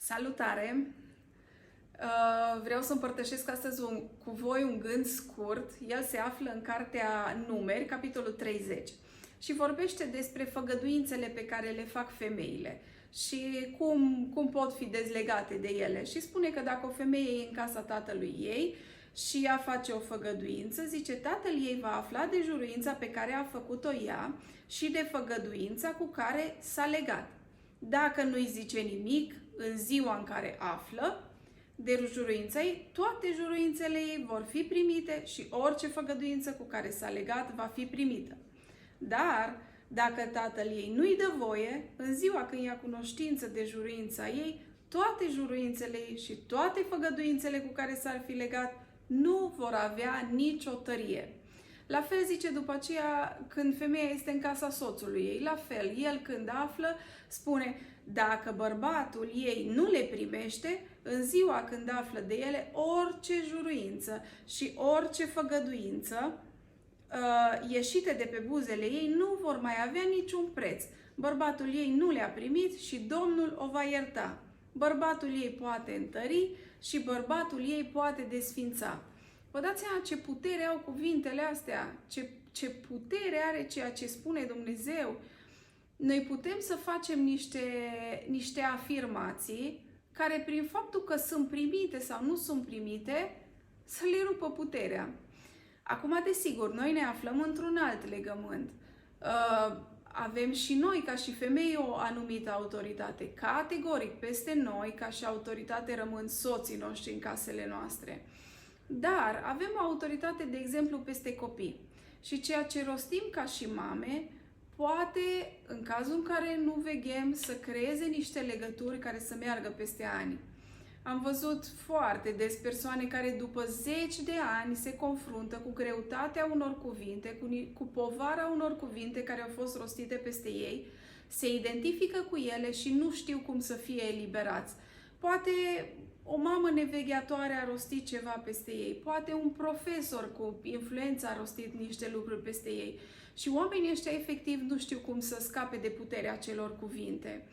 Salutare! Vreau să împărtășesc astăzi cu voi un gând scurt. El se află în cartea Numeri, capitolul 30 și vorbește despre făgăduințele pe care le fac femeile și cum pot fi dezlegate de ele. Și spune că dacă o femeie e în casa tatălui ei și ea face o făgăduință, zice, tatăl ei va afla de juruința pe care a făcut-o ea și de făgăduința cu care s-a legat. Dacă nu-i zice nimic în ziua în care află de juruința ei, toate juruințele ei vor fi primite și orice făgăduință cu care s-a legat va fi primită. Dar dacă tatăl ei nu-i dă voie, în ziua când ia cunoștință de juruința ei, toate juruințele ei și toate făgăduințele cu care s-ar fi legat nu vor avea nicio tărie. La fel zice după aceea când femeia este în casa soțului ei, la fel, el când află, spune, dacă bărbatul ei nu le primește, în ziua când află de ele, orice juruință și orice făgăduință ieșite de pe buzele ei nu vor mai avea niciun preț. Bărbatul ei nu le-a primit și Domnul o va ierta. Bărbatul ei poate întări și bărbatul ei poate desfința. Vă dați seama ce putere au cuvintele astea? Ce putere are ceea ce spune Dumnezeu? Noi putem să facem niște afirmații care prin faptul că sunt primite sau nu sunt primite, să le rupă puterea. Acum, desigur, noi ne aflăm într-un alt legământ. Avem și noi, ca și femei, o anumită autoritate. Categoric, peste noi, ca și autoritate, rămân soții noștri în casele noastre. Dar avem o autoritate, de exemplu, peste copii. Și ceea ce rostim ca și mame, poate, în cazul în care nu veghem, să creeze niște legături care să meargă peste ani. Am văzut foarte des persoane care după 10 de ani se confruntă cu greutatea unor cuvinte, cu povara unor cuvinte care au fost rostite peste ei, se identifică cu ele și nu știu cum să fie eliberați. Poate o mamă nevegheatoare a rostit ceva peste ei, poate un profesor cu influență a rostit niște lucruri peste ei și oamenii ăștia efectiv nu știu cum să scape de puterea acelor cuvinte.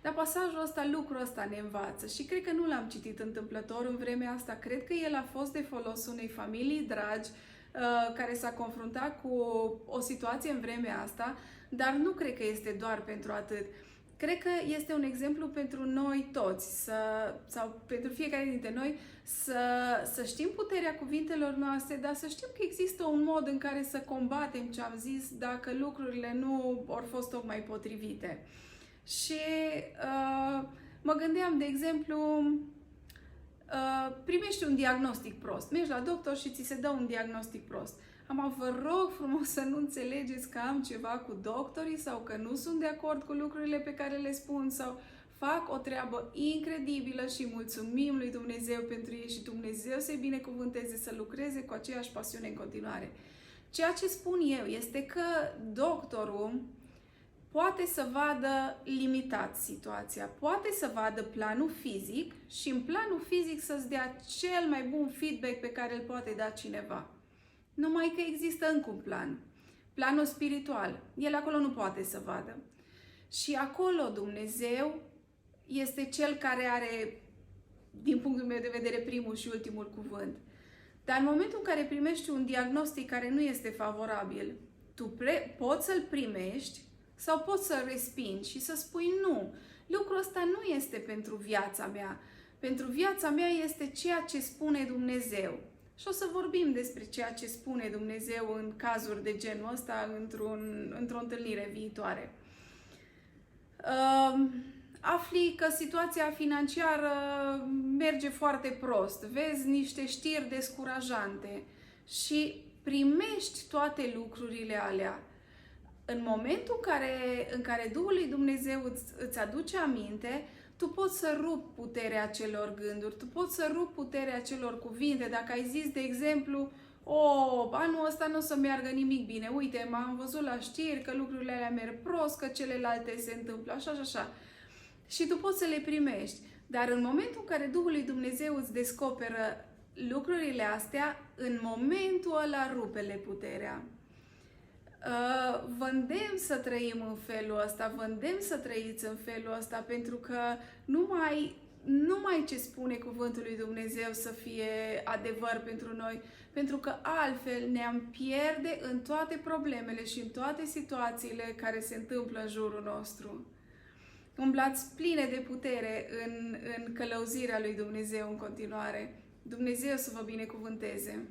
Dar pasajul ăsta, lucrul ăsta ne învață și cred că nu l-am citit întâmplător în vremea asta. Cred că el a fost de folos unei familii dragi care s-a confruntat cu o situație în vremea asta, dar nu cred că este doar pentru atât. Cred că este un exemplu pentru noi toți, sau pentru fiecare dintre noi, să știm puterea cuvintelor noastre, dar să știm că există un mod în care să combatem ce am zis dacă lucrurile nu au fost tocmai potrivite. Și mă gândeam, de exemplu, primești un diagnostic prost. Mergi la doctor și ți se dă un diagnostic prost. Vă rog frumos să nu înțelegeți că am ceva cu doctorii sau că nu sunt de acord cu lucrurile pe care le spun sau fac o treabă incredibilă și mulțumim lui Dumnezeu pentru ei și Dumnezeu să-i binecuvânteze să lucreze cu aceeași pasiune în continuare. Ceea ce spun eu este că doctorul poate să vadă limitat situația, poate să vadă planul fizic și în planul fizic să-ți dea cel mai bun feedback pe care îl poate da cineva. Numai că există încă un plan, planul spiritual. El acolo nu poate să vadă. Și acolo Dumnezeu este Cel care are, din punctul meu de vedere, primul și ultimul cuvânt. Dar în momentul în care primești un diagnostic care nu este favorabil, tu poți să-l primești sau poți să-l respingi și să spui nu. Lucrul ăsta nu este pentru viața mea. Pentru viața mea este ceea ce spune Dumnezeu. Și o să vorbim despre ceea ce spune Dumnezeu în cazuri de genul ăsta într-o întâlnire viitoare. Afli că situația financiară merge foarte prost, vezi niște știri descurajante și primești toate lucrurile alea. În momentul în care Duhul lui Dumnezeu îți aduce aminte, tu poți să rupi puterea acelor gânduri, tu poți să rupi puterea acelor cuvinte. Dacă ai zis, de exemplu, anul ăsta nu o să meargă nimic bine, uite, m-am văzut la știri că lucrurile alea merg prost, că celelalte se întâmplă așa și așa. Și tu poți să le primești. Dar în momentul în care Duhul lui Dumnezeu îți descoperă lucrurile astea, în momentul ăla rupe-le puterea. Vă îndemn să trăim în felul ăsta, vă îndemn să trăiți în felul ăsta, pentru că numai ce spune cuvântul lui Dumnezeu să fie adevăr pentru noi, pentru că altfel ne-am pierde în toate problemele și în toate situațiile care se întâmplă în jurul nostru. Umblați pline de putere în călăuzirea lui Dumnezeu în continuare. Dumnezeu să vă binecuvânteze!